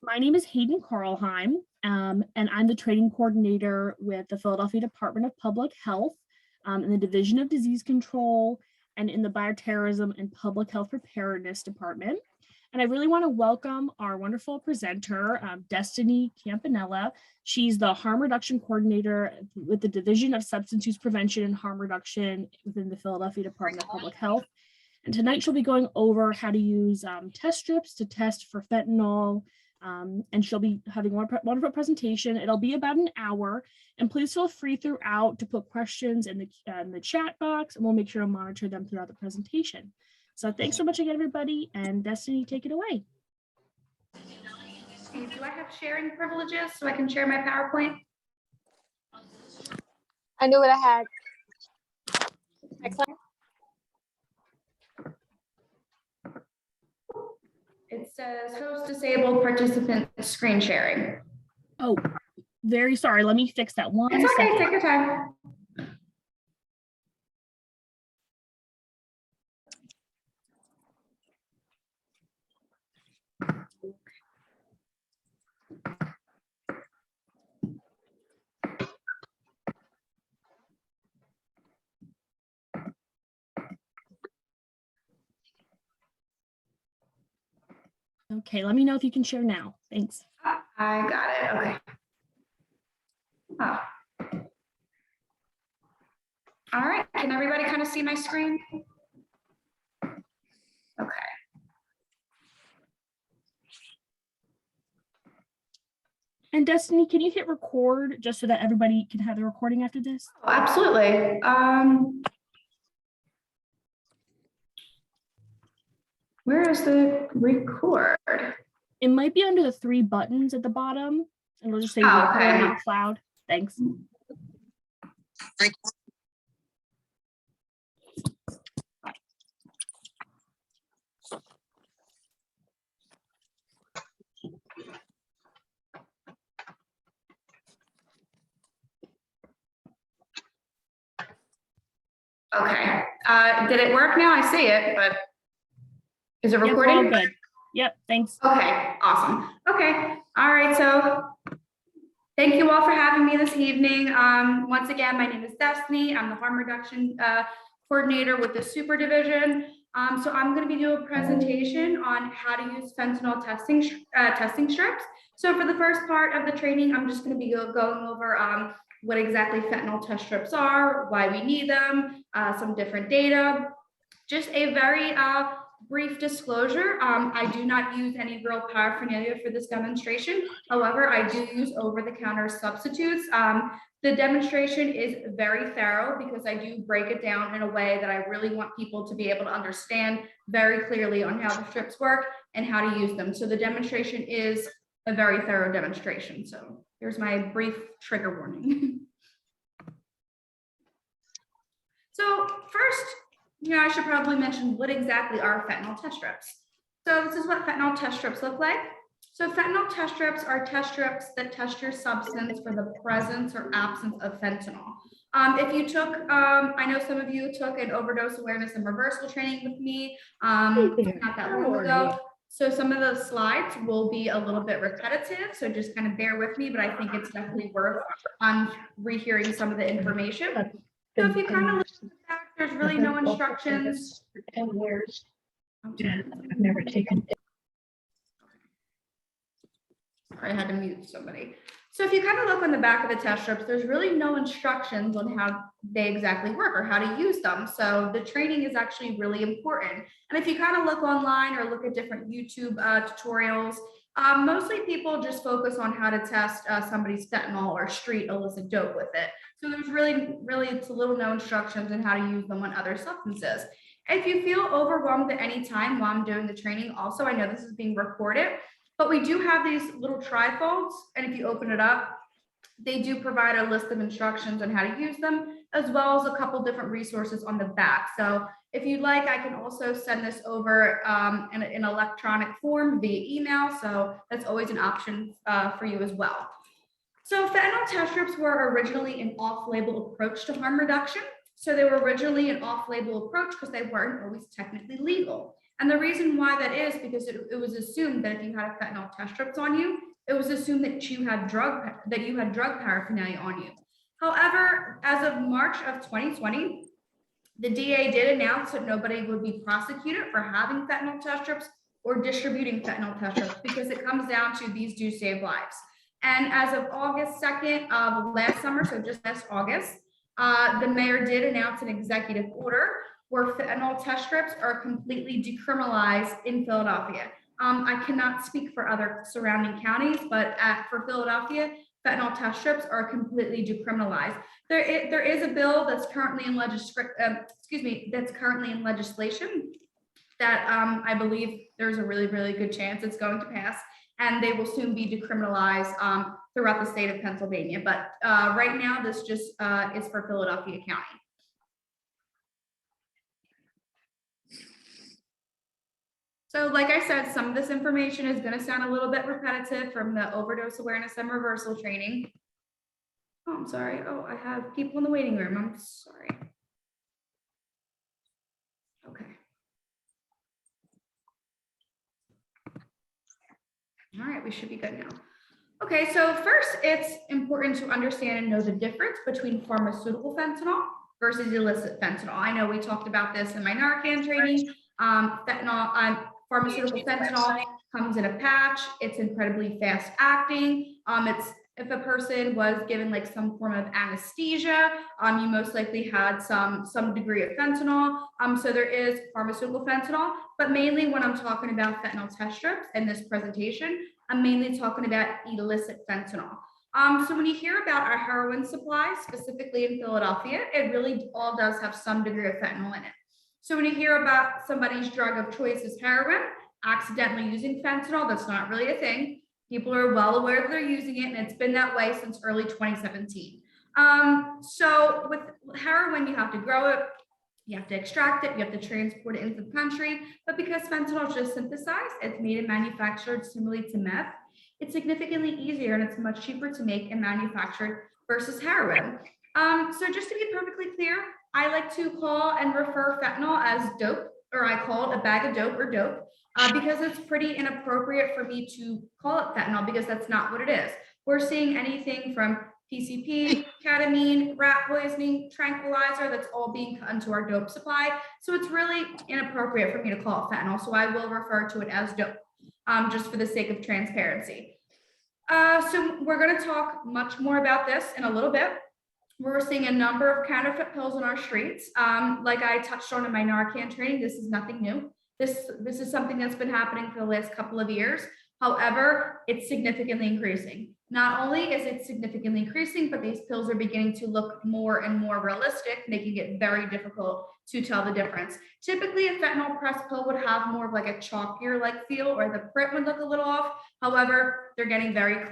My name is Hayden Karlheim, and I'm the training coordinator with the Philadelphia Department of Public Health in the Division of Disease Control and in the Bioterrorism and Public Health Preparedness Department. And I really want to welcome our wonderful presenter, Destiny Campanella. She's the harm reduction coordinator with the Division of Substance Use Prevention and Harm Reduction within the Philadelphia Department of Public Health. And tonight she'll be going over how to use test strips to test for fentanyl, and she'll be having one wonderful presentation. It'll be about an hour, and please feel free throughout to put questions in the chat box, and we'll make sure to monitor them throughout the presentation. So thanks so much again, everybody, and Destiny, take it away. Do I have sharing privileges so I can share my PowerPoint? I knew what I had. It says host disabled participant screen sharing. Oh, very sorry. Let me fix that one. It's okay, second. take your time. Okay, let me know if you can share now. Thanks. I got it. Okay. Oh. All right. Can everybody kind of see my screen? Okay. And Destiny, can you hit record just so that everybody can have the recording after this? Oh, absolutely. Where is the record? It might be under the three buttons at the bottom, and we'll just say okay. record cloud. Thanks. Okay. Did it work now? I see it, but is it Yep, recording? we're all good. Yep, thanks. Okay, awesome. Okay, all right, so thank you all for having me this evening. Once again, my name is Destiny. I'm the harm reduction coordinator with the super division. So I'm going to be doing a presentation on how to use fentanyl testing strips. So for the first part of the training, I'm just going to be going over what exactly fentanyl test strips are, why we need them, some different data, just a very brief disclosure. I do not use any real paraphernalia for this demonstration. However, I do use over-the-counter substitutes. The demonstration is very thorough because I do break it down in a way that I really want people to be able to understand very clearly on how the strips work and how to use them. So the demonstration is a very thorough demonstration. So here's my brief trigger warning. So first, I should probably mention what exactly are fentanyl test strips. So this is what fentanyl test strips look like. So fentanyl test strips are test strips that test your substance for the presence or absence of fentanyl. If you took, I know some of you took an overdose awareness and reversal training with me not that long ago. So some of the slides will be a little bit repetitive, so just kind of bear with me, but I think it's definitely worth rehearing some of the information. So if you kind of look at the back, there's really no instructions. For 10 years. I've never taken it. I had to mute somebody. So if you kind of look on the back of the test strips, there's really no instructions on how they exactly work or how to use them. So the training is actually really important. And if you kind of look online or look at different YouTube tutorials, mostly people just focus on how to test somebody's fentanyl or street illicit dope with it. So there's really it's little no instructions on how to use them on other substances. If you feel overwhelmed at any time while I'm doing the training, also, I know this is being recorded, but we do have these little trifolds, and if you open it up, they do provide a list of instructions on how to use them, as well as a couple different resources on the back. So if you'd like, I can also send this over in an electronic form via email. So that's always an option for you as well. So fentanyl test strips were originally an off-label approach to harm reduction. So they were originally an off-label approach because they weren't always technically legal. And the reason why that is because it was assumed that if you had fentanyl test strips on you, it was assumed that you had drug paraphernalia on you. However, as of March of 2020, the DA did announce that nobody would be prosecuted for having fentanyl test strips or distributing fentanyl test strips because it comes down to these do save lives. And as of August 2nd of last summer, so just last August, the mayor did announce an executive order where fentanyl test strips are completely decriminalized in Philadelphia. I cannot speak for other surrounding counties, but for Philadelphia, fentanyl test strips are completely decriminalized. There is a bill that's currently in legislation that I believe there's a really, really good chance it's going to pass, and they will soon be decriminalized throughout the state of Pennsylvania. But right now, this just is for Philadelphia County. So like I said, some of this information is going to sound a little bit repetitive from the overdose awareness and reversal training. Oh, I'm sorry. Oh, I have people in the waiting room. I'm sorry. Okay. All right, we should be good now. Okay, so first, it's important to understand and know the difference between pharmaceutical fentanyl versus illicit fentanyl. I know we talked about this in my Narcan training. Pharmaceutical fentanyl comes in a patch. It's incredibly fast acting. If a person was given like some form of anesthesia, you most likely had some degree of fentanyl. So there is pharmaceutical fentanyl, but mainly when I'm talking about fentanyl test strips in this presentation, I'm mainly talking about illicit fentanyl. So when you hear about our heroin supply, specifically in Philadelphia, it really all does have some degree of fentanyl in it. So when you hear about somebody's drug of choice is heroin, accidentally using fentanyl, that's not really a thing. People are well aware that they're using it, and it's been that way since early 2017. So with heroin, you have to grow it, you have to extract it, you have to transport it into the country. But because fentanyl is just synthesized, it's made and manufactured similarly to meth, it's significantly easier and it's much cheaper to make and manufacture versus heroin. So just to be perfectly clear, I like to call and refer fentanyl as dope, or I call it a bag of dope or dope, because it's pretty inappropriate for me to call it fentanyl because that's not what it is. We're seeing anything from PCP, ketamine, rat poisoning, tranquilizer, that's all being cut into our dope supply. So it's really inappropriate for me to call it fentanyl. So I will refer to it as dope, just for the sake of transparency. So we're going to talk much more about this in a little bit. We're seeing a number of counterfeit pills on our streets. Like I touched on in my Narcan training, this is nothing new. This is something that's been happening for the last couple of years. However, it's significantly increasing. Not only is it significantly increasing, but these pills are beginning to look more and more realistic, making it very difficult to tell the difference. Typically, a fentanyl press pill would have more of like a chalkier-like feel, or the print would look a little off. However, they're getting very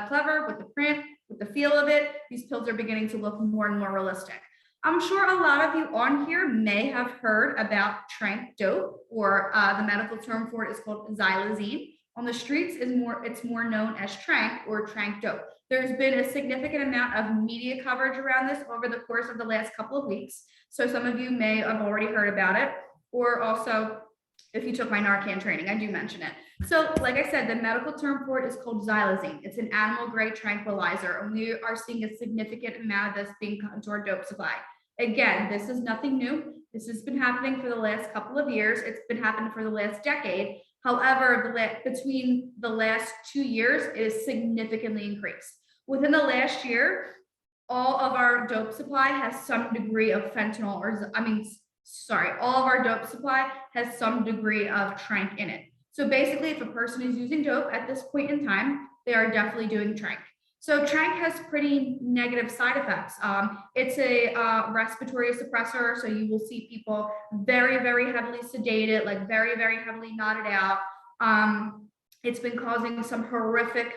clever with the print, with the feel of it. These pills are beginning to look more and more realistic. I'm sure a lot of you on here may have heard about trank dope, or the medical term for it is called xylazine. On the streets, it's more known as trank or trank dope. There's been a significant amount of media coverage around this over the course of the last couple of weeks. So some of you may have already heard about it, or also if you took my Narcan training, I do mention it. So like I said, the medical term for it is called xylazine. It's an animal grade tranquilizer, and we are seeing a significant amount of this being cut into our dope supply. Again, this is nothing new. This has been happening for the last couple of years. It's been happening for the last decade. However, between the last 2 years, it has significantly increased. Within the last year, all of our dope supply has some degree of fentanyl, all of our dope supply has some degree of trank in it. So basically, if a person is using dope at this point in time, they are definitely doing trank. So trank has pretty negative side effects. It's a respiratory suppressor, so you will see people very, very heavily sedated, like very, very heavily knotted out. It's been causing some horrific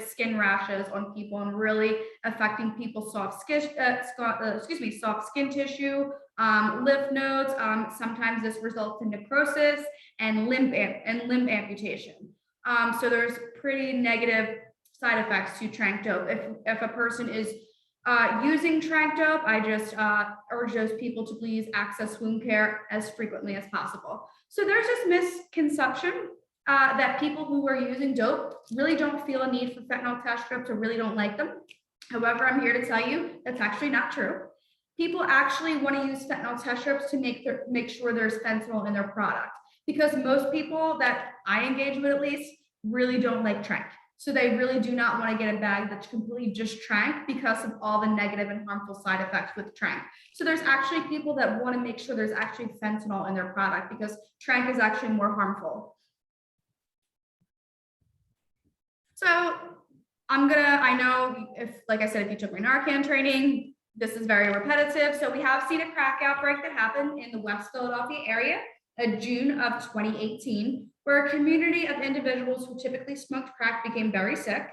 skin rashes on people and really affecting people's soft skin tissue, lymph nodes. Sometimes this results in necrosis and limb amputation. So there's pretty negative side effects to trank dope. If a person is Using trank dope, I just urge those people to please access wound care as frequently as possible. So there's this misconception that people who are using dope really don't feel a need for fentanyl test strips or really don't like them. However, I'm here to tell you that's actually not true. People actually want to use fentanyl test strips to make sure there's fentanyl in their product, because most people that I engage with, at least, really don't like trank. So they really do not want to get a bag that's completely just trank because of all the negative and harmful side effects with trank. So there's actually people that want to make sure there's actually fentanyl in their product, because trank is actually more harmful. So I know if, like I said, if you took my Narcan training, this is very repetitive. So we have seen a crack outbreak that happened in the West Philadelphia area in June of 2018, where a community of individuals who typically smoked crack became very sick.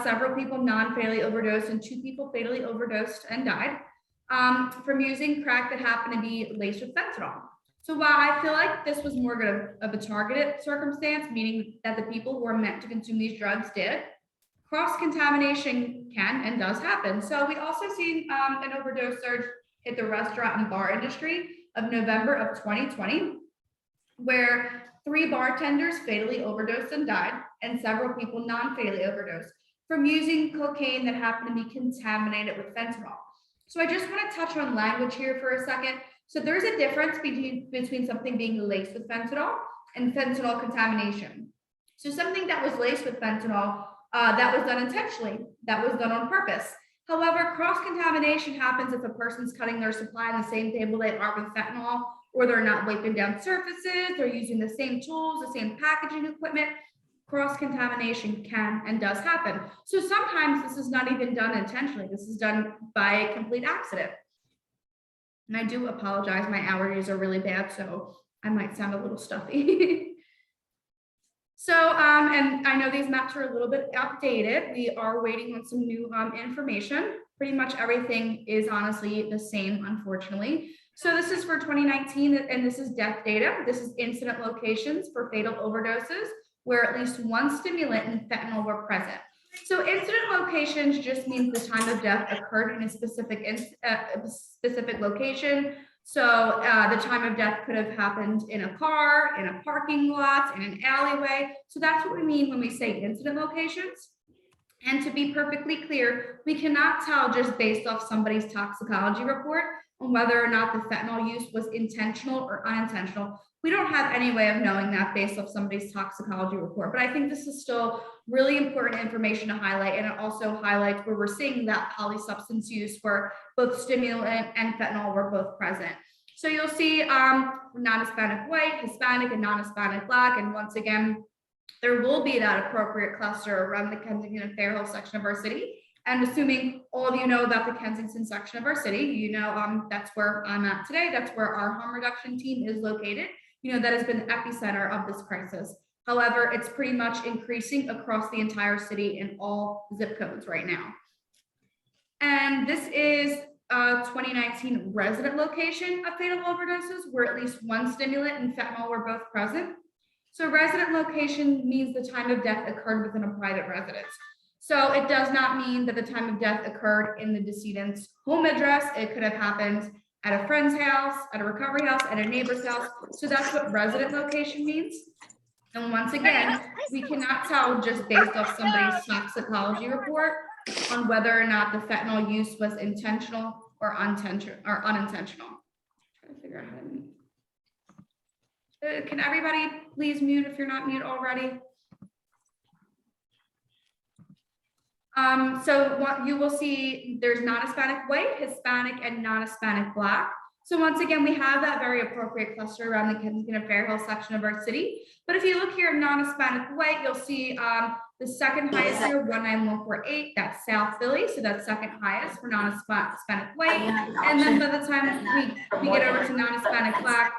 Several people non-fatally overdosed and 2 people fatally overdosed and died from using crack that happened to be laced with fentanyl. So while I feel like this was more of a targeted circumstance, meaning that the people who are meant to consume these drugs did, cross-contamination can and does happen. So we also seen an overdose surge hit the restaurant and bar industry of November of 2020, where 3 bartenders fatally overdosed and died, and several people non-fatally overdosed from using cocaine that happened to be contaminated with fentanyl. So I just want to touch on language here for a second. So there's a difference between something being laced with fentanyl and fentanyl contamination. So something that was laced with fentanyl, that was done intentionally, that was done on purpose. However, cross-contamination happens if a person's cutting their supply on the same table they are with fentanyl, or they're not wiping down surfaces, they're using the same tools, the same packaging equipment. Cross-contamination can and does happen. So sometimes this is not even done intentionally. This is done by a complete accident. And I do apologize, my allergies are really bad, so I might sound a little stuffy. So, and I know these maps are a little bit outdated. We are waiting on some new information. Pretty much everything is honestly the same, unfortunately. So this is for 2019, and this is death data. This is incident locations for fatal overdoses where at least 1 stimulant and fentanyl were present. So incident locations just means the time of death occurred in a specific location. So the time of death could have happened in a car, in a parking lot, in an alleyway. So that's what we mean when we say incident locations. And to be perfectly clear, we cannot tell just based off somebody's toxicology report on whether or not the fentanyl use was intentional or unintentional. We don't have any way of knowing that based off somebody's toxicology report, but I think this is still really important information to highlight, and it also highlights where we're seeing that polysubstance use where both stimulant and fentanyl were both present. So you'll see non-Hispanic white, Hispanic, and non-Hispanic black, and once again, there will be that appropriate cluster around the Kensington and Fairhill section of our city. And assuming all of you know about the Kensington section of our city, you know that's where I'm at today. That's where our harm reduction team is located. You know, that has been the epicenter of this crisis. However, it's pretty much increasing across the entire city in all zip codes right now. And this is a 2019 resident location of fatal overdoses where at least 1 stimulant and fentanyl were both present. So resident location means the time of death occurred within a private residence. So it does not mean that the time of death occurred in the decedent's home address. It could have happened at a friend's house, at a recovery house, at a neighbor's house. So that's what resident location means. And once again, we cannot tell just based off somebody's toxicology report on whether or not the fentanyl use was intentional or unintentional. I'm trying to figure out how to mute. Can everybody please mute if you're not mute already? So what you will see, there's non-Hispanic white, Hispanic, and non-Hispanic black. So once again, we have that very appropriate cluster around the Kensington and Fairhill section of our city. But if you look here at non-Hispanic white, you'll see the second highest here, 19148, that's South Philly. So that's second highest for non-Hispanic white. And then by the time we get over to non-Hispanic black,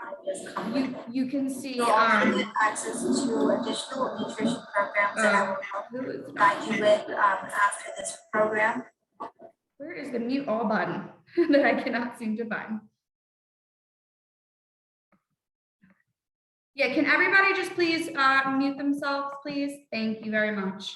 you can see access to additional nutrition programs that I will help guide you with after this program. Where is the mute all button that I cannot seem to find? Yeah, can everybody just please mute themselves, please? Thank you very much.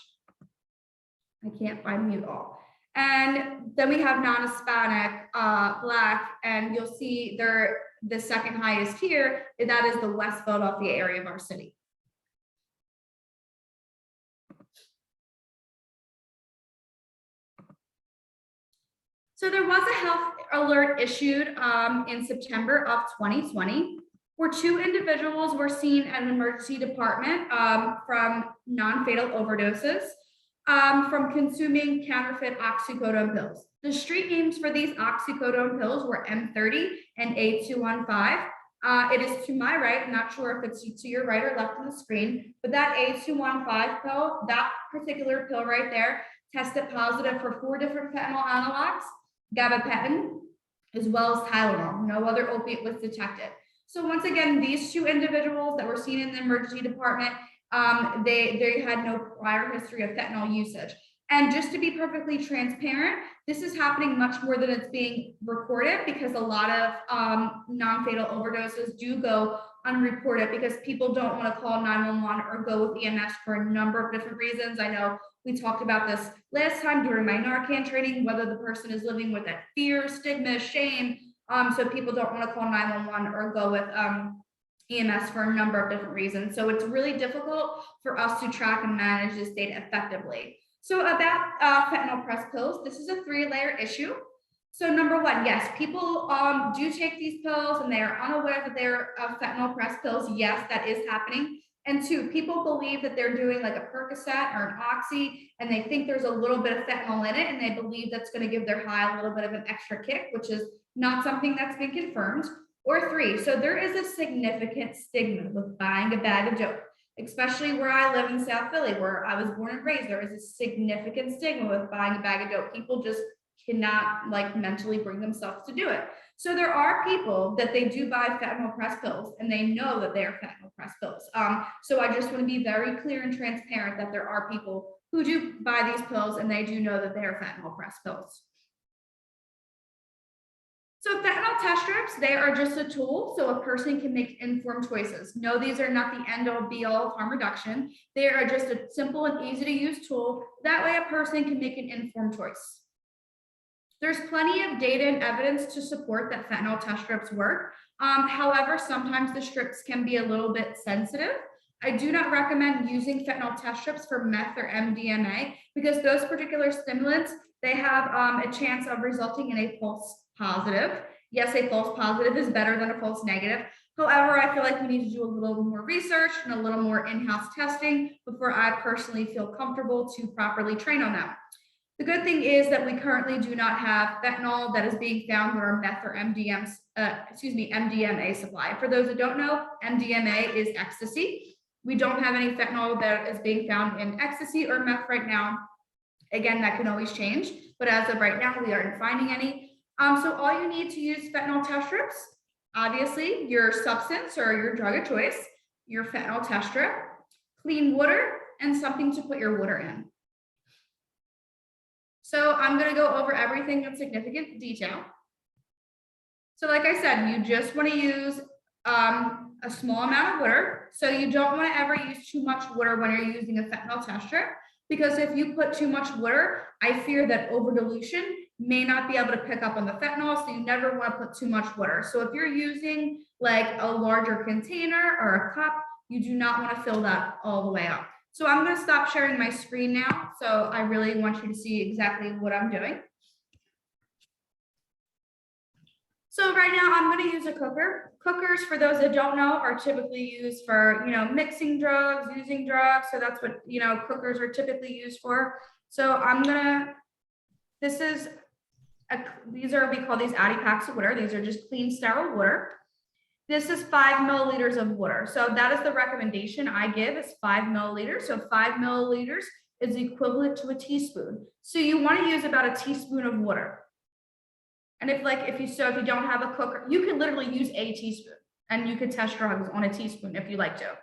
I can't find mute all. And then we have non-Hispanic, Black, and you'll see they're the second highest here, and that is the West Philadelphia area of our city. So there was a health alert issued in September of 2020, where 2 individuals were seen at an emergency department from non-fatal overdoses from consuming counterfeit oxycodone pills. The street names for these oxycodone pills were M30 and A215. It is to my right, I'm not sure if it's to your right or left on the screen, but that A215 pill, that particular pill right there, tested positive for 4 different fentanyl analogs, gabapentin, as well as Tylenol. No other opiate was detected. So once again, these 2 individuals that were seen in the emergency department, they had no prior history of fentanyl usage. And just to be perfectly transparent, this is happening much more than it's being recorded, because a lot of non-fatal overdoses do go unreported because people don't want to call 911 or go with EMS for a number of different reasons. I know we talked about this last time during my Narcan training, whether the person is living with that fear, stigma, shame. So people don't want to call 911 or go with EMS for a number of different reasons. So it's really difficult for us to track and manage this data effectively. So about fentanyl press pills, this is a 3-layer issue. So number 1, yes, people do take these pills and they are unaware that they're fentanyl press pills. Yes, that is happening. And 2, people believe that they're doing like a Percocet or an Oxy, and they think there's a little bit of fentanyl in it, and they believe that's going to give their high a little bit of an extra kick, which is not something that's been confirmed. Or 3, so there is a significant stigma with buying a bag of dope, especially where I live in South Philly, where I was born and raised. There is a significant stigma with buying a bag of dope. People just cannot like mentally bring themselves to do it. So there are people that they do buy fentanyl press pills and they know that they are fentanyl press pills. So I just want to be very clear and transparent that there are people who do buy these pills and they do know that they are fentanyl press pills. So fentanyl test strips, they are just a tool so a person can make informed choices. No, these are not the end all be all of harm reduction. They are just a simple and easy to use tool. That way a person can make an informed choice. There's plenty of data and evidence to support that fentanyl test strips work. However, sometimes the strips can be a little bit sensitive. I do not recommend using fentanyl test strips for meth or MDMA because those particular stimulants, they have a chance of resulting in a false positive. Yes, a false positive is better than a false negative. However, I feel like we need to do a little more research and a little more in-house testing before I personally feel comfortable to properly train on them. The good thing is that we currently do not have fentanyl that is being found in our meth or MDMA supply. For those that don't know, MDMA is ecstasy. We don't have any fentanyl that is being found in ecstasy or meth right now. Again, that can always change, but as of right now, we aren't finding any. So all you need to use fentanyl test strips, obviously your substance or your drug of choice, your fentanyl test strip, clean water, and something to put your water in. So I'm going to go over everything in significant detail. So like I said, you just want to use a small amount of water. So you don't want to ever use too much water when you're using a fentanyl test strip, because if you put too much water, I fear that over dilution may not be able to pick up on the fentanyl. So you never want to put too much water. So if you're using like a larger container or a cup, you do not want to fill that all the way up. So I'm going to stop sharing my screen now. So I really want you to see exactly what I'm doing. So right now I'm going to use a cooker. Cookers, for those that don't know, are typically used for, mixing drugs, using drugs. So that's what, cookers are typically used for. So we call these Addy packs of water. These are just clean, sterile water. This is 5 milliliters of water. So that is the recommendation I give, is 5 milliliters. So 5 milliliters is equivalent to a teaspoon. So you want to use about a teaspoon of water. And if you don't have a cooker, you can literally use a teaspoon and you can test drugs on a teaspoon if you like to.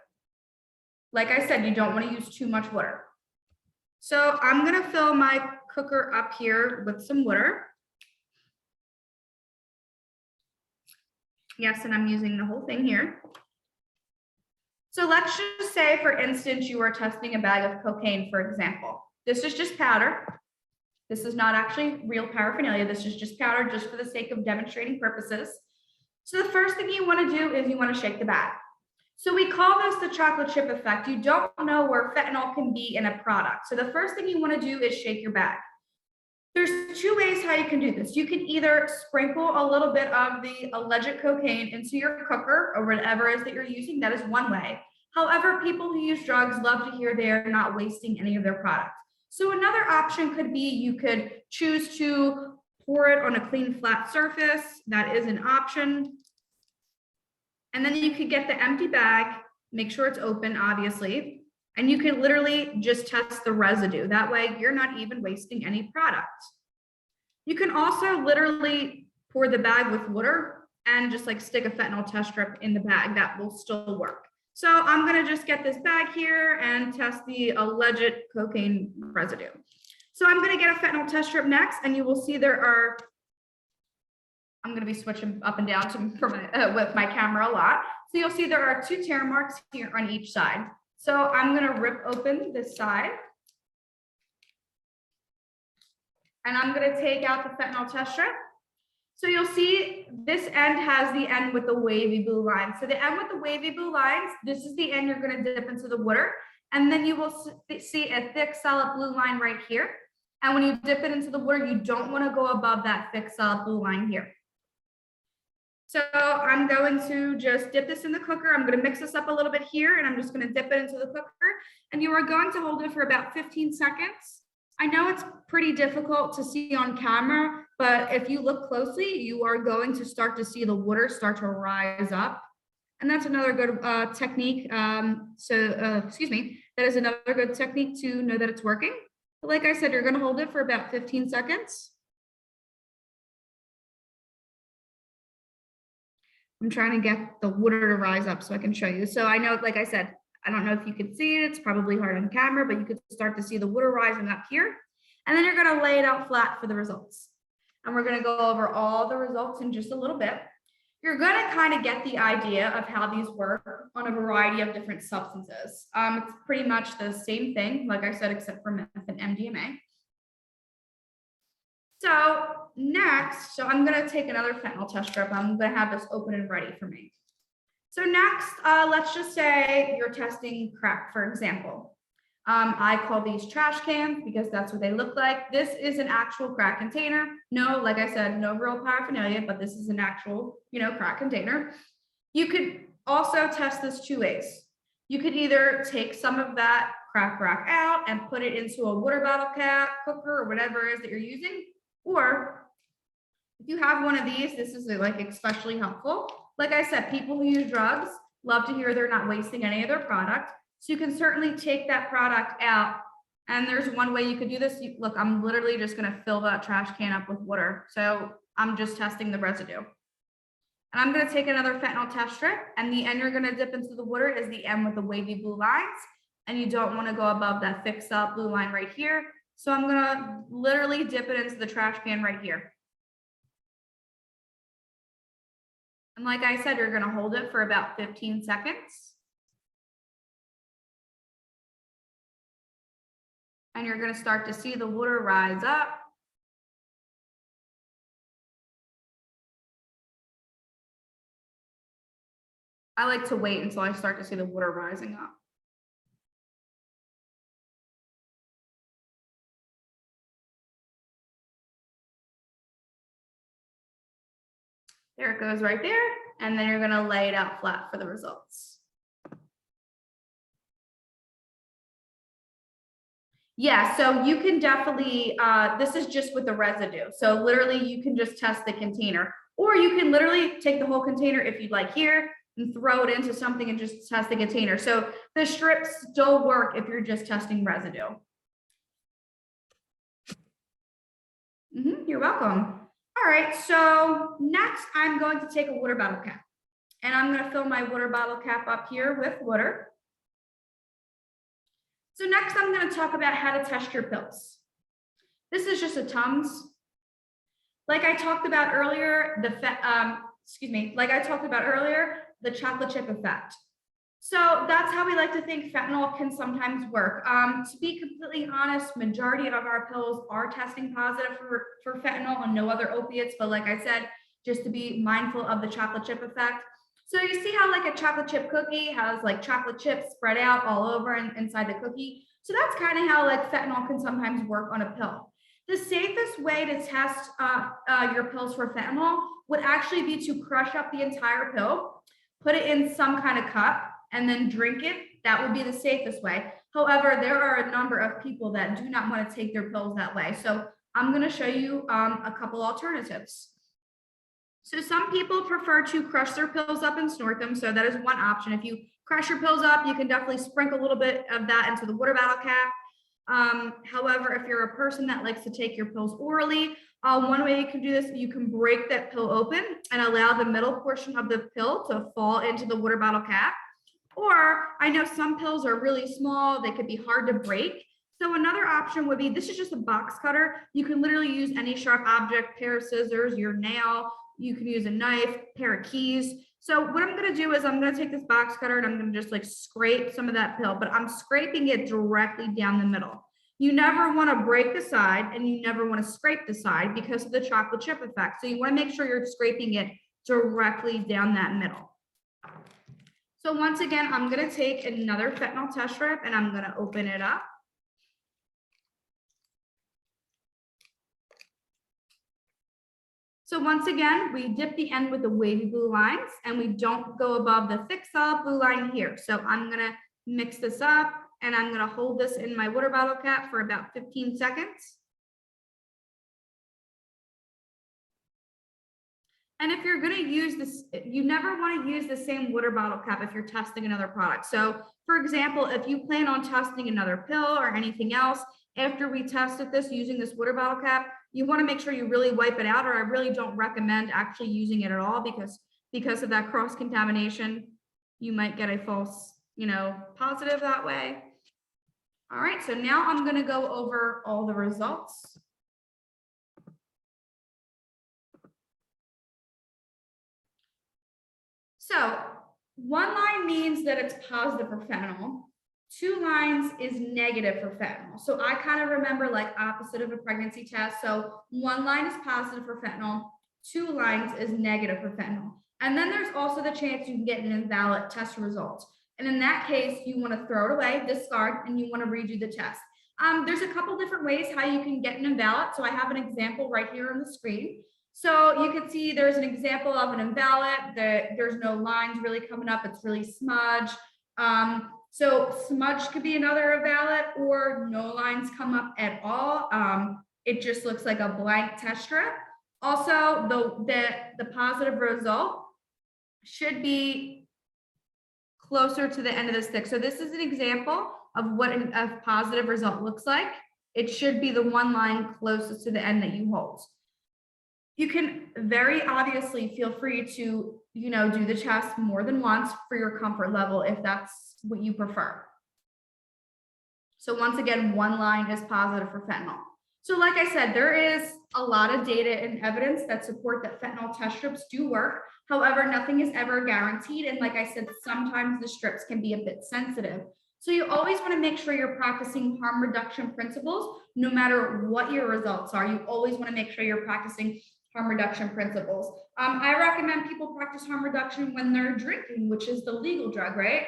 Like I said, you don't want to use too much water. So I'm going to fill my cooker up here with some water. Yes, and I'm using the whole thing here. So let's just say, for instance, you are testing a bag of cocaine, for example. This is just powder. This is not actually real paraphernalia. This is just powder just for the sake of demonstrating purposes. So the first thing you want to do is you want to shake the bag. So we call this the chocolate chip effect. You don't know where fentanyl can be in a product. So the first thing you want to do is shake your bag. There's two ways how you can do this. You can either sprinkle a little bit of the alleged cocaine into your cooker or whatever it is that you're using. That is one way. However, people who use drugs love to hear they're not wasting any of their product. So another option could be you could choose to pour it on a clean flat surface. That is an option. And then you could get the empty bag, make sure it's open, obviously, and you can literally just test the residue. That way you're not even wasting any product. You can also literally pour the bag with water and just like stick a fentanyl test strip in the bag. That will still work. So I'm gonna just get this bag here and test the alleged cocaine residue. So I'm gonna get a fentanyl test strip next, and you will see there are, I'm gonna be switching up and down with my camera a lot. So you'll see there are 2 tear marks here on each side. So I'm gonna rip open this side. And I'm gonna take out the fentanyl test strip. So you'll see this end has the end with the wavy blue line. So the end with the wavy blue lines, this is the end you're gonna dip into the water. And then you will see a thick solid blue line right here. And when you dip it into the water, you don't wanna go above that thick solid blue line here. So I'm going to just dip this in the cooker. I'm gonna mix this up a little bit here, and I'm just gonna dip it into the cooker. And you are going to hold it for about 15 seconds. I know it's pretty difficult to see on camera, but if you look closely, you are going to start to see the water start to rise up. And that's another good technique. Excuse me, that is another good technique to know that it's working. But like I said, you're gonna hold it for about 15 seconds. I'm trying to get the water to rise up so I can show you. So I know, like I said, I don't know if you can see it. It's probably hard on camera, but you could start to see the water rising up here. And then you're gonna lay it out flat for the results. And we're gonna go over all the results in just a little bit. You're gonna kind of get the idea of how these work on a variety of different substances. It's pretty much the same thing, like I said, except for meth and MDMA. So next, I'm gonna take another fentanyl test strip. I'm gonna have this open and ready for me. So next, let's just say you're testing crack, for example. I call these trash cans because that's what they look like. This is an actual crack container. No, like I said, no real paraphernalia, but this is an actual, crack container. You could also test this 2 ways. You could either take some of that crack rock out and put it into a water bottle cap, cooker, or whatever it is that you're using. Or if you have one of these, this is like especially helpful. Like I said, people who use drugs love to hear they're not wasting any of their product. So you can certainly take that product out. And there's one way you could do this. Look, I'm literally just gonna fill that trash can up with water. So I'm just testing the residue. And I'm gonna take another fentanyl test strip, and the end you're gonna dip into the water is the end with the wavy blue lines. And you don't wanna go above that thick solid blue line right here. So I'm gonna literally dip it into the trash can right here. And like I said, you're gonna hold it for about 15 seconds. And you're gonna start to see the water rise up. I like to wait until I start to see the water rising up. There it goes right there. And then you're gonna lay it out flat for the results. Yeah, so you can definitely, this is just with the residue. So literally you can just test the container, or you can literally take the whole container if you'd like here and throw it into something and just test the container. So the strips still work if you're just testing residue. You're welcome. All right, so next I'm going to take a water bottle cap, and I'm going to fill my water bottle cap up here with water. So next I'm going to talk about how to test your pills. This is just a Tums. Like I talked about earlier, the chocolate chip effect. So that's how we like to think fentanyl can sometimes work. To be completely honest, majority of our pills are testing positive for fentanyl and no other opiates. But like I said, just to be mindful of the chocolate chip effect. So you see how like a chocolate chip cookie has like chocolate chips spread out all over inside the cookie. So that's kind of how like fentanyl can sometimes work on a pill. The safest way to test your pills for fentanyl would actually be to crush up the entire pill, put it in some kind of cup, and then drink it. That would be the safest way. However, there are a number of people that do not want to take their pills that way. So I'm going to show you a couple alternatives. So some people prefer to crush their pills up and snort them. So that is one option. If you crush your pills up, you can definitely sprinkle a little bit of that into the water bottle cap. However, if you're a person that likes to take your pills orally, one way you can do this, you can break that pill open and allow the middle portion of the pill to fall into the water bottle cap. Or I know some pills are really small, they could be hard to break. So another option would be, this is just a box cutter. You can literally use any sharp object, pair of scissors, your nail, you can use a knife, pair of keys. So what I'm gonna do is I'm gonna take this box cutter and I'm gonna just like scrape some of that pill, but I'm scraping it directly down the middle. You never wanna break the side and you never wanna scrape the side because of the chocolate chip effect. So you wanna make sure you're scraping it directly down that middle. So once again, I'm gonna take another fentanyl test strip and I'm gonna open it up. So once again, we dip the end with the wavy blue lines and we don't go above the thick solid blue line here. So I'm gonna mix this up and I'm gonna hold this in my water bottle cap for about 15 seconds. And if you're going to use this, you never want to use the same water bottle cap if you're testing another product. So for example, if you plan on testing another pill or anything else, after we tested this using this water bottle cap, you want to make sure you really wipe it out, or I really don't recommend actually using it at all because of that cross contamination, you might get a false, positive that way. All right, so now I'm going to go over all the results. So 1 line means that it's positive for fentanyl. 2 lines is negative for fentanyl. So I kind of remember like opposite of a pregnancy test. So 1 line is positive for fentanyl, 2 lines is negative for fentanyl. And then there's also the chance you can get an invalid test result. And in that case, you want to throw it away, discard, and you want to redo the test. There's a couple different ways how you can get an invalid. So I have an example right here on the screen. So you can see there's an example of an invalid that there's no lines really coming up. It's really smudged. So smudge could be another invalid, or no lines come up at all. It just looks like a blank test strip. Also, the positive result should be closer to the end of the stick. So this is an example of what a positive result looks like. It should be the 1 line closest to the end that you hold. You can very obviously feel free to, do the test more than once for your comfort level if that's what you prefer. So once again, 1 line is positive for fentanyl. So like I said, there is a lot of data and evidence that support that fentanyl test strips do work. However, nothing is ever guaranteed. And like I said, sometimes the strips can be a bit sensitive. So you always want to make sure you're practicing harm reduction principles, no matter what your results are. You always want to make sure you're practicing harm reduction principles. I recommend people practice harm reduction when they're drinking, which is the legal drug, right?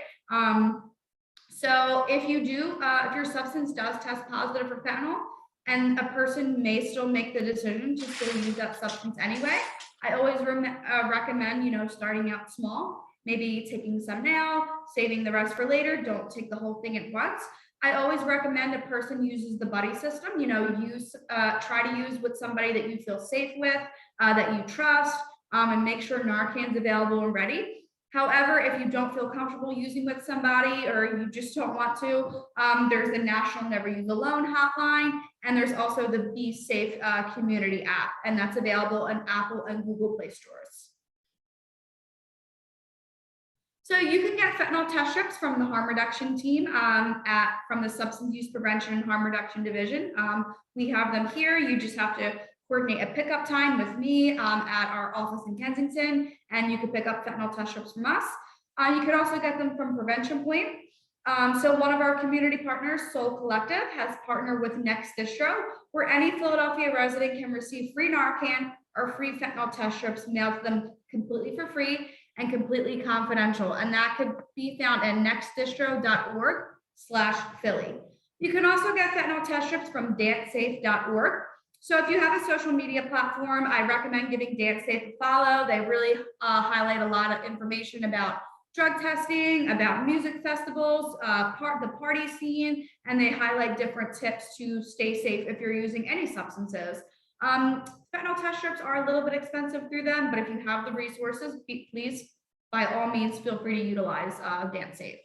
So if you do, if your substance does test positive for fentanyl, and a person may still make the decision to still use that substance anyway, I always recommend, starting out small, maybe taking some now, saving the rest for later. Don't take the whole thing at once. I always recommend a person uses the buddy system, try to use with somebody that you feel safe with, that you trust, and make sure Narcan's available and ready. However, if you don't feel comfortable using with somebody or you just don't want to, there's the National Never Use Alone hotline, and there's also the Be Safe community app, and that's available on Apple and Google Play stores. So you can get fentanyl test strips from the harm reduction team from the Substance Use Prevention and Harm Reduction Division. We have them here. You just have to coordinate a pickup time with me at our office in Kensington, and you can pick up fentanyl test strips from us. You can also get them from Prevention Point. So one of our community partners, Soul Collective, has partnered with Next Distro, where any Philadelphia resident can receive free Narcan or free fentanyl test strips mailed to them completely for free and completely confidential. And that could be found at nextdistro.org/Philly. You can also get fentanyl test strips from dancesafe.org. So if you have a social media platform, I recommend giving Dance Safe a follow. They really highlight a lot of information about drug testing, about music festivals, the party scene, and they highlight different tips to stay safe if you're using any substances. Fentanyl test strips are a little bit expensive through them, but if you have the resources, please, by all means, feel free to utilize Dance Safe.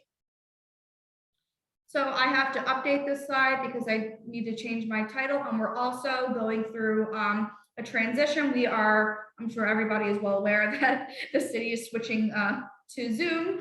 So I have to update this slide because I need to change my title, and we're also going through a transition. I'm sure everybody is well aware that the city is switching to Zoom.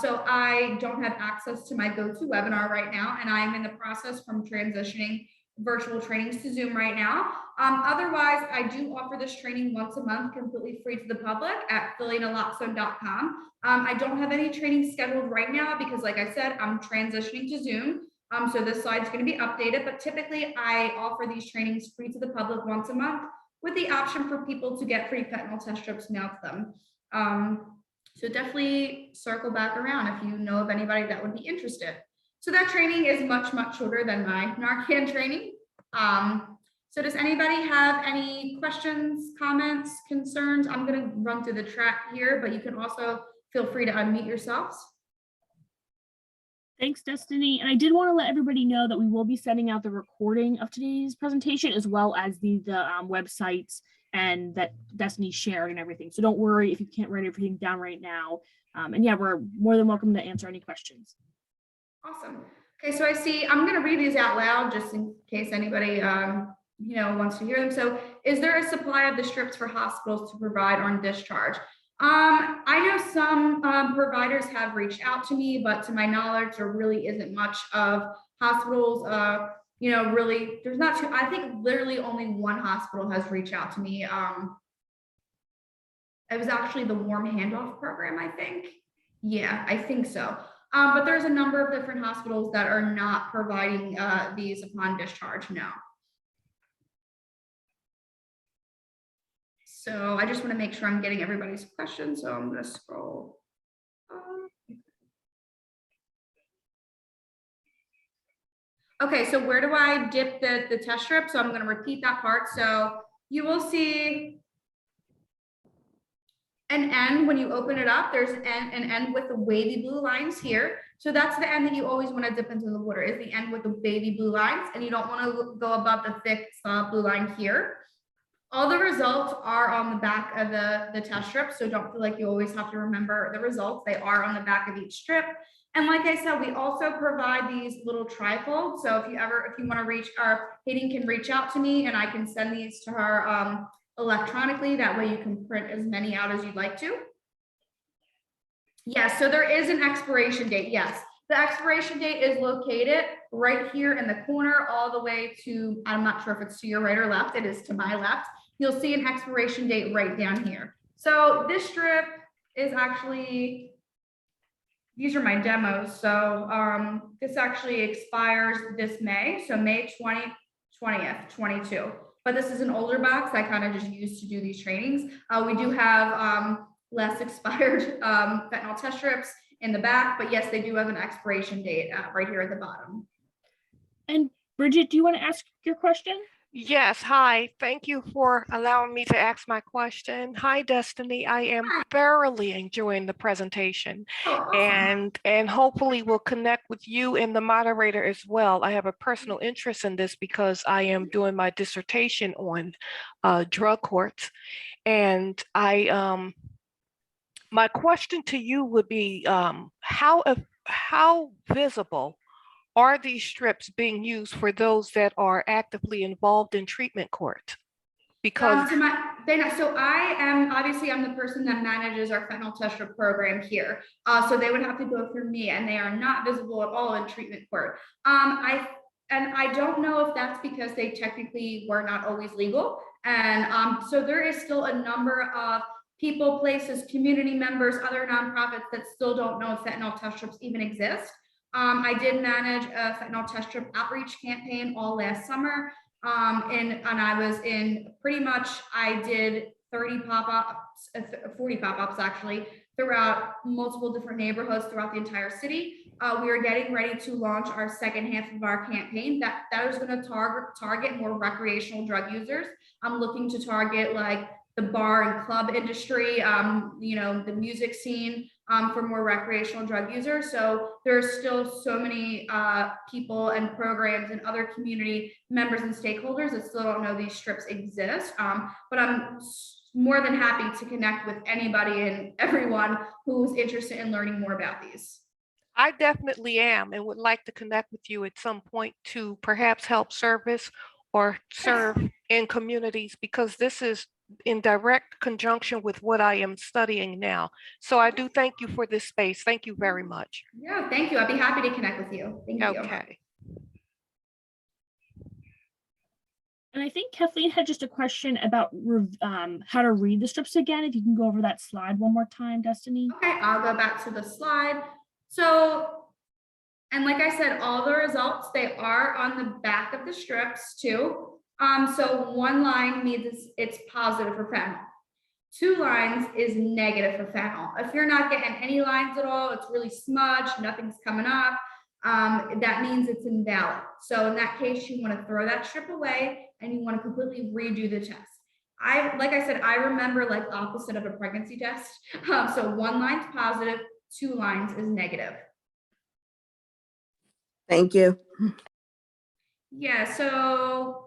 So I don't have access to my GoToWebinar right now, and I'm in the process from transitioning virtual trainings to Zoom right now. Otherwise, I do offer this training once a month, completely free to the public at phillynaloxone.com. I don't have any training scheduled right now because, like I said, I'm transitioning to Zoom. So this slide's going to be updated, but typically I offer these trainings free to the public once a month with the option for people to get free fentanyl test strips mailed to them. So definitely circle back around if you know of anybody that would be interested. So that training is much, much shorter than my Narcan training. So does anybody have any questions, comments, concerns? I'm going to run through the track here, but you can also feel free to unmute yourselves. Thanks, Destiny. And I did want to let everybody know that we will be sending out the recording of today's presentation as well as the websites and that Destiny shared and everything. So don't worry if you can't write everything down right now. And yeah, we're more than welcome to answer any questions. Awesome. Okay, so I see, I'm going to read these out loud just in case anybody wants to hear them. So is there a supply of the strips for hospitals to provide on discharge? I know some providers have reached out to me, but to my knowledge, there really isn't much of hospitals, really, there's not too, I think literally only one hospital has reached out to me. It was actually the warm handoff program, I think. Yeah, I think so. But there's a number of different hospitals that are not providing these upon discharge now. So I just want to make sure I'm getting everybody's questions. So I'm going to scroll. Okay, so where do I dip the test strip? So I'm going to repeat that part. So you will see an end when you open it up. There's an end with the wavy blue lines here. So that's the end that you always want to dip into the water, is the end with the wavy blue lines, and you don't want to go above the thick blue line here. All the results are on the back of the test strip, so don't feel like you always have to remember the results. They are on the back of each strip. And like I said, we also provide these little trifolds. So if you want to reach, Hayden can reach out to me and I can send these to her electronically. That way you can print as many out as you'd like to. Yes, so there is an expiration date. Yes, the expiration date is located right here in the corner all the way to, I'm not sure if it's to your right or left. It is to my left. You'll see an expiration date right down here. So this strip is actually, these are my demos. So this actually expires this May. So May 20th, 22. But this is an older box I kind of just used to do these trainings. We do have less expired fentanyl test strips in the back, but yes, they do have an expiration date right here at the bottom. And Bridget, do you want to ask your question? Yes, hi. Thank you for allowing me to ask my question. Hi, Destiny. I am thoroughly enjoying the presentation. Oh, awesome. and hopefully will connect with you and the moderator as well. I have a personal interest in this because I am doing my dissertation on drug courts. And my question to you would be, how visible are these strips being used for those that are actively involved in treatment court? Because so I'm the person that manages our fentanyl test strip program here. So they would have to go through me, and they are not visible at all in treatment court. I don't know if that's because they technically were not always legal. And so there is still a number of people, places, community members, other nonprofits that still don't know fentanyl test strips even exist. I did manage a fentanyl test strip outreach campaign all last summer. And I was in pretty much, I did 30 pop-ups, 40 pop-ups actually, throughout multiple different neighborhoods throughout the entire city. We are getting ready to launch our second half of our campaign that is going to target more recreational drug users. I'm looking to target like the bar and club industry, you know, the music scene, for more recreational drug users. So there's still so many people and programs and other community members and stakeholders that still don't know these strips exist. But I'm more than happy to connect with anybody and everyone who's interested in learning more about these. I definitely am and would like to connect with you at some point to perhaps help service or serve in communities, because this is in direct conjunction with what I am studying now. So I do thank you for this space. Thank you very much. Yeah, thank you. I'd be happy to connect with you. Thank you. Okay. And I think Kathleen had just a question about how to read the strips again. If you can go over that slide one more time, Destiny. Okay, I'll go back to the slide. So, and like I said, all the results, they are on the back of the strips too. So one line means it's positive for fentanyl. 2 lines is negative for fentanyl. If you're not getting any lines at all, it's really smudged, nothing's coming up, that means it's invalid. So in that case, you want to throw that strip away and you want to completely redo the test. Like I said, I remember like opposite of a pregnancy test. So 1 line's positive, 2 lines is negative. Thank you. Yeah, so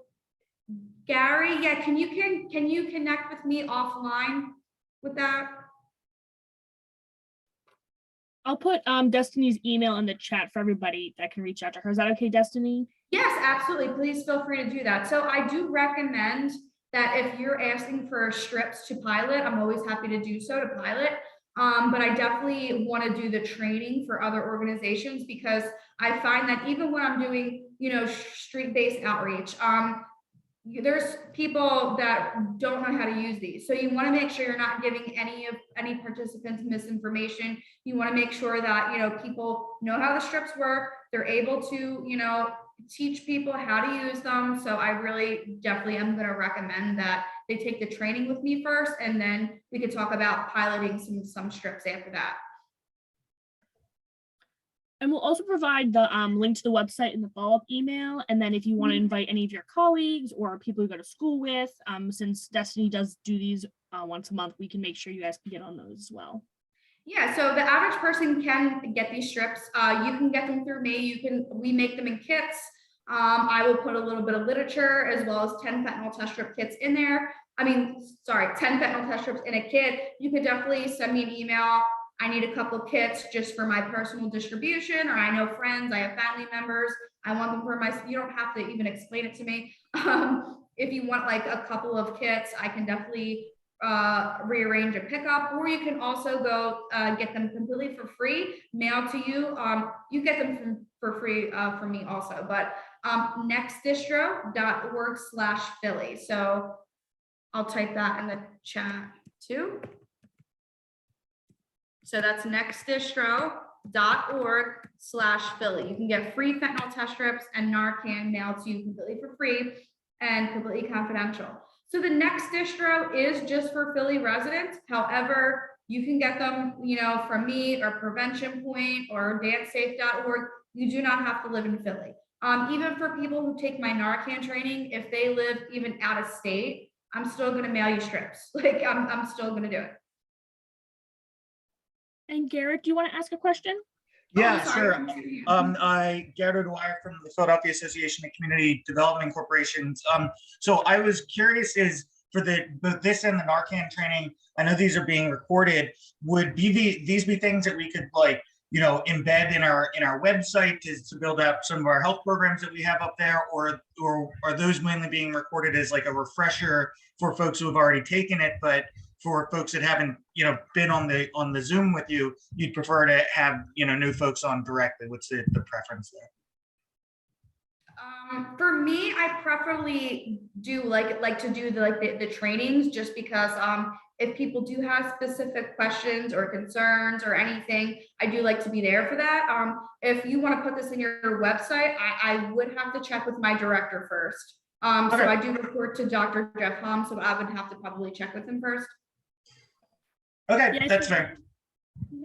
Gary, yeah, can you connect with me offline with that? I'll put Destiny's email in the chat for everybody that can reach out to her. Is that okay, Destiny? Yes, absolutely. Please feel free to do that. So I do recommend that if you're asking for strips to pilot, I'm always happy to do so to pilot. But I definitely want to do the training for other organizations, because I find that even when I'm doing, you know, street-based outreach, there's people that don't know how to use these. So you want to make sure you're not giving any participants misinformation. You want to make sure that, you know, people know how the strips work. They're able to, you know, teach people how to use them. So I really definitely am going to recommend that they take the training with me first, and then we could talk about piloting some strips after that. And we'll also provide the link to the website in the follow-up email. And then if you want to invite any of your colleagues or people you go to school with, since Destiny does do these once a month, we can make sure you guys can get on those as well. Yeah, so the average person can get these strips. You can get them through me. We make them in kits. I will put a little bit of literature as well as 10 fentanyl test strip kits in there. 10 fentanyl test strips in a kit. You could definitely send me an email. I need a couple kits just for my personal distribution, or I know friends, I have family members, I want them for you don't have to even explain it to me. If you want like a couple of kits, I can definitely rearrange a pickup, or you can also go get them completely for free, mailed to you. You get them for free from me also, but nextdistro.org/Philly. So I'll type that in the chat too. So that's nextdistro.org/Philly. You can get free fentanyl test strips and Narcan mailed to you completely for free and completely confidential. So the Next Distro is just for Philly residents. However, you can get them, you know, from me or Prevention Point or dancesafe.org. You do not have to live in Philly. Even for people who take my Narcan training, if they live even out of state, I'm still going to mail you strips. Like I'm still going to do it. And Garrett, do you want to ask a question? Yeah, Oh, sure. sorry. Garrett Dwyer from the Philadelphia Association of Community Development Corporations. So I was curious, is for both this and the Narcan training, I know these are being recorded. Would these be things that we could, like, you know, embed in our website to build out some of our health programs that we have up there, or are those mainly being recorded as like a refresher for folks who have already taken it, but for folks that haven't, you know, been on the Zoom with you, you'd prefer to have, you know, new folks on directly? What's the preference there? For me, I preferably do like to do the trainings, just because if people do have specific questions or concerns or anything, I do like to be there for that. If you want to put this in your website, I would have to check with my director first. So I do report to Dr. Jeff Hom, so I would have to probably check with him first. Okay, Yeah, that's fair.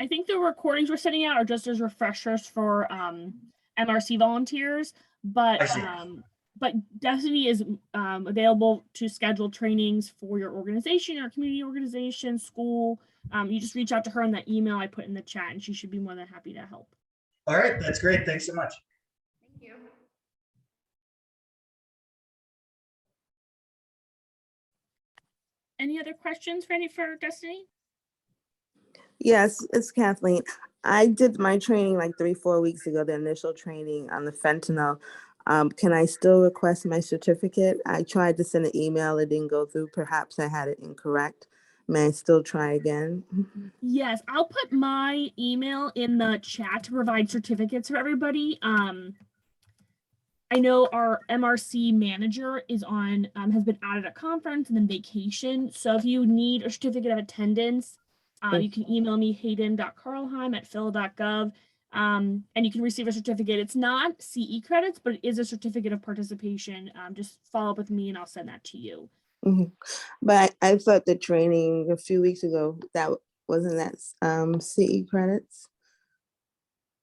I think the recordings we're sending out are just as refreshers for MRC volunteers, I see. but Destiny is available to schedule trainings for your organization, your community organization, school. You just reach out to her in that email I put in the chat, and she should be more than happy to help. All right, that's great. Thanks so much. Thank you. Any other questions for Destiny? Yes, it's Kathleen. I did my training like 3-4 weeks ago, the initial training on the fentanyl. Can I still request my certificate? I tried to send an email, it didn't go through. Perhaps I had it incorrect. May I still try again? Yes, I'll put my email in the chat to provide certificates for everybody. I know our MRC manager is on, has been out at a conference and then vacation. So if you need a certificate of attendance, you can email me hayden.carlheim@phil.gov, and you can receive a certificate. It's not CE credits, but it is a certificate of participation. Just follow up with me and I'll send that to you. But I thought the training a few weeks ago, that wasn't that CE credits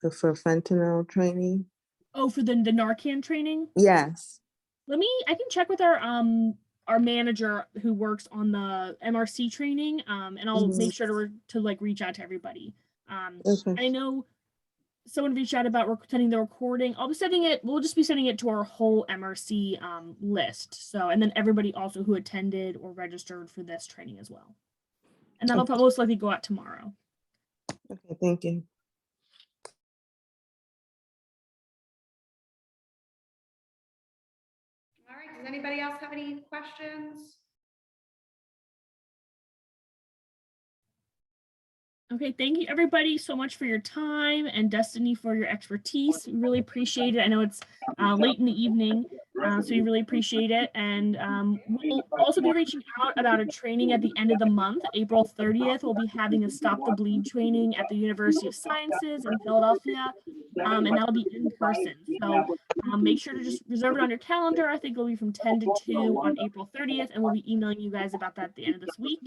for fentanyl training? Oh, for the Narcan training? Yes. I can check with our manager who works on the MRC training, and I'll make sure to like reach out to everybody. Okay. I know someone reached out about sending the recording. We'll just be sending it to our whole MRC list. So, and then everybody also who attended or registered for this training as well. And that'll most likely go out tomorrow. Okay, thank you. All right, does anybody else have any questions? Okay, thank you everybody so much for your time, and Destiny for your expertise. We really appreciate it. I know it's late in the evening, so we really appreciate it. And we'll also be reaching out about a training at the end of the month, April 30th. We'll be having a Stop the Bleed training at the University of Sciences in Philadelphia, and that'll be in person. So make sure to just reserve it on your calendar. I think it'll be from 10 to 2 on April 30th, and we'll be emailing you guys about that at the end of this week.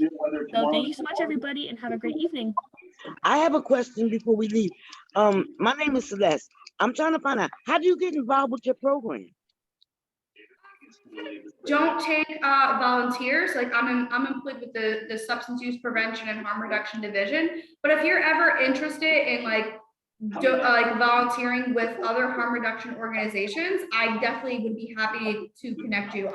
So thank you so much, everybody, and have a great evening. I have a question before we leave. My name is Celeste. I'm trying to find out, how do you get involved with your program? Don't take volunteers. Like I'm employed with the Substance Use Prevention and Harm Reduction Division. But if you're ever interested in like volunteering with other harm reduction organizations, I definitely would be happy to connect you.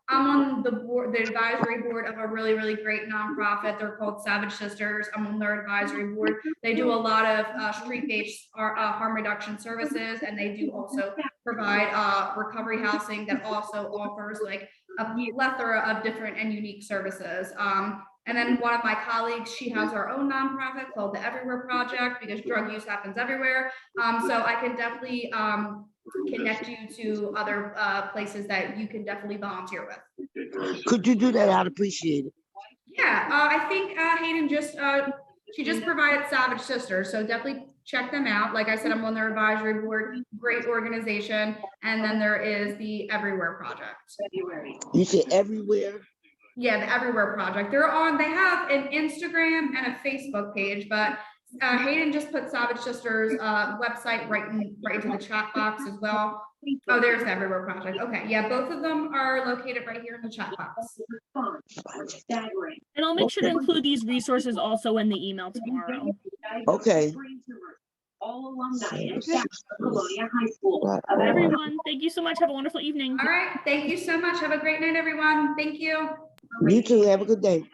I'm on the board, the advisory board of a really, really great nonprofit. They're called Savage Sisters. I'm on their advisory board. They do a lot of street-based harm reduction services, and they do also provide recovery housing that also offers like a plethora of different and unique services. And then one of my colleagues, she has her own nonprofit called the Everywhere Project, because drug use happens everywhere. So I can definitely connect you to other places that you can definitely volunteer with. Could you do that? I'd appreciate it. Yeah, I think Hayden she just provided Savage Sisters, so definitely check them out. Like I said, I'm on their advisory board, great organization. And then there is the Everywhere Project. You said Everywhere? Yeah, the Everywhere Project. They have an Instagram and a Facebook page, but Hayden just put Savage Sisters website right into the chat box as well. Oh, there's the Everywhere Project. Okay, yeah, both of them are located right here in the chat box. And I'll make sure to include these resources also in the email tomorrow. Okay. Everyone, thank you so much. Have a wonderful evening. All right, thank you so much. Have a great night, everyone. Thank you. You too. Have a good day.